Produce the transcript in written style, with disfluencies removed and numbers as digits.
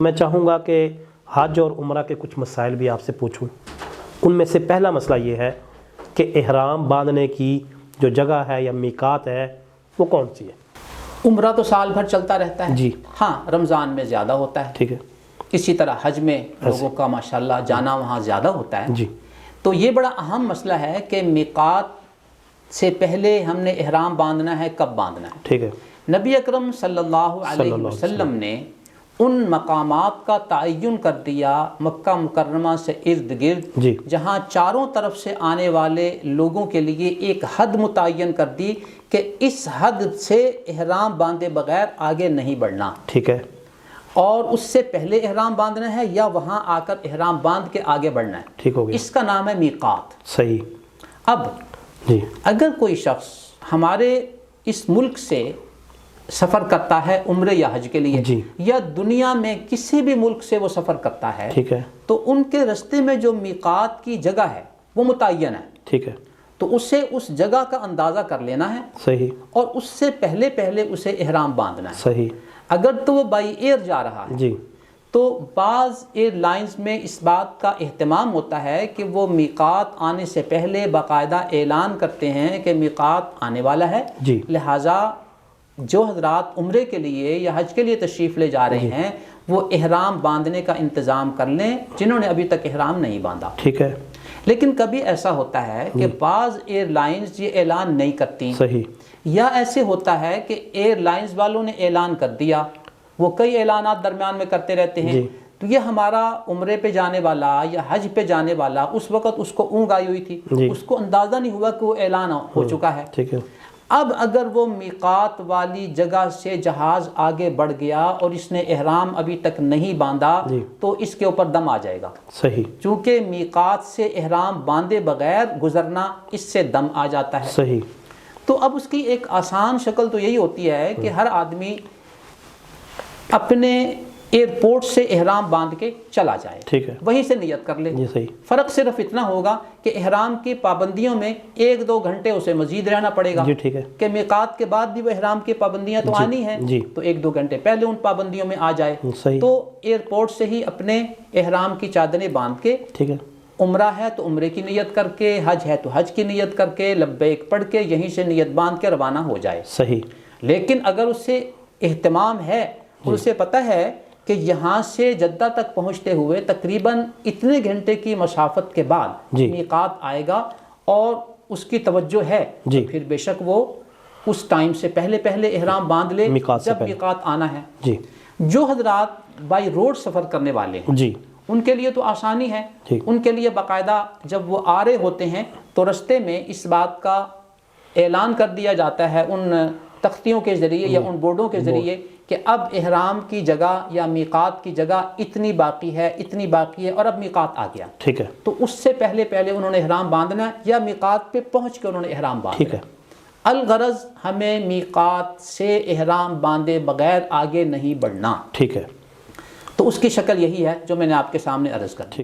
میں چاہوں گا کہ حج اور عمرہ کے کچھ مسائل بھی آپ سے پوچھوں۔ ان میں سے پہلا مسئلہ یہ ہے کہ احرام باندھنے کی جو جگہ ہے یا میقات ہے وہ کون سی ہے؟ عمرہ تو سال بھر چلتا رہتا ہے جی ہاں، رمضان میں زیادہ ہوتا ہے، ٹھیک ہے، اسی طرح حج میں لوگوں کا ماشاءاللہ جانا وہاں زیادہ ہوتا ہے۔ جی تو یہ بڑا اہم مسئلہ ہے کہ میقات سے پہلے ہم نے احرام باندھنا ہے، کب باندھنا ہے؟ ٹھیک ہے، نبی اکرم صلی اللہ علیہ وسلم نے ان مقامات کا تعین کر دیا مکہ مکرمہ سے ارد گرد جی جہاں چاروں طرف سے آنے والے لوگوں کے لیے ایک حد متعین کر دی کہ اس حد سے احرام باندھے بغیر آگے نہیں بڑھنا، ٹھیک ہے، اور اس سے پہلے احرام باندھنا ہے یا وہاں آ کر احرام باندھ کے آگے بڑھنا ہے۔ ٹھیک ہو گیا، اس کا نام ہے میقات۔ صحیح۔ اب جی اگر کوئی شخص ہمارے اس ملک سے سفر کرتا ہے عمرے یا حج کے لیے، جی یا دنیا میں کسی بھی ملک سے وہ سفر کرتا ہے، ٹھیک ہے، تو ان کے رستے میں جو میقات کی جگہ ہے وہ متعین ہے، ٹھیک ہے، تو اسے اس جگہ کا اندازہ کر لینا ہے صحیح، اور اس سے پہلے اسے احرام باندھنا ہے۔ صحیح، اگر تو وہ بائی ایئر جا رہا ہے جی تو بعض ایئر لائنز میں اس بات کا اہتمام ہوتا ہے کہ وہ میقات آنے سے پہلے باقاعدہ اعلان کرتے ہیں کہ میقات آنے والا ہے، جی لہٰذا جو حضرات عمرے کے لیے یا حج کے لیے تشریف لے جا رہے ہیں وہ احرام باندھنے کا انتظام کر لیں، جنہوں نے ابھی تک احرام نہیں باندھا۔ ٹھیک ہے، لیکن کبھی ایسا ہوتا ہے کہ بعض ایئر لائنز یہ اعلان نہیں کرتی، صحیح، یا ایسے ہوتا ہے کہ ایئر لائنز والوں نے اعلان کر دیا، وہ کئی اعلانات درمیان میں کرتے رہتے ہیں، تو یہ ہمارا عمرے پہ جانے والا یا حج پہ جانے والا اس وقت اس کو اونگ آئی ہوئی تھی، اس کو اندازہ نہیں ہوا کہ وہ اعلان ہو چکا ہے۔ ٹھیک ہے، اب اگر وہ میقات والی جگہ سے جہاز آگے بڑھ گیا اور اس نے احرام ابھی تک نہیں باندھا تو اس کے اوپر دم آ جائے گا، صحیح، چونکہ میقات سے احرام باندھے بغیر گزرنا اس سے دم آ جاتا ہے۔ صحیح، تو اب اس کی ایک آسان شکل تو یہی ہوتی ہے کہ ہر آدمی اپنے ایئرپورٹ سے احرام باندھ کے چلا جائے، ٹھیک ہے، وہیں سے نیت کر لے۔ جی صحیح، فرق صرف اتنا ہوگا کہ احرام کی پابندیوں میں 1-2 گھنٹے اسے مزید رہنا پڑے گا، جی ٹھیک ہے، کہ میقات کے بعد بھی وہ احرام کی پابندیاں تو آنی ہیں، جی تو 1-2 گھنٹے پہلے ان پابندیوں میں آ جائے، صحیح، تو ایئرپورٹ سے ہی اپنے احرام کی چادریں باندھ کے، ٹھیک ہے، عمرہ ہے تو عمرے کی نیت کر کے، حج ہے تو حج کی نیت کر کے، لبیک پڑھ کے یہیں سے نیت باندھ کے روانہ ہو جائے۔ صحیح، لیکن اگر اسے اہتمام ہے اور اسے پتہ ہے کہ یہاں سے جدہ تک پہنچتے ہوئے تقریباً اتنے گھنٹے کی مسافت کے بعد میقات آئے گا اور اس کی توجہ ہے، تو پھر بے شک وہ اس ٹائم سے پہلے احرام باندھ لے جب میقات آنا ہے۔ جی جو حضرات بائی روڈ سفر کرنے والے ہیں جی ان کے لیے تو آسانی ہے، ان کے لیے باقاعدہ جب وہ آ رہے ہوتے ہیں تو رستے میں اس بات کا اعلان کر دیا جاتا ہے ان تختیوں کے ذریعے یا ان بورڈوں کے ذریعے کہ اب احرام کی جگہ یا میقات کی جگہ اتنی باقی ہے اور اب میقات آ گیا، ٹھیک ہے، تو اس سے پہلے انہوں نے احرام باندھنا ہے یا میقات پہ پہنچ کے انہوں نے احرام باندھنا ٹھیک ہے۔ الغرض ہمیں میقات سے احرام باندھے بغیر آگے نہیں بڑھنا، ٹھیک ہے، تو اس کی شکل یہی ہے جو میں نے آپ کے سامنے عرض کر دی۔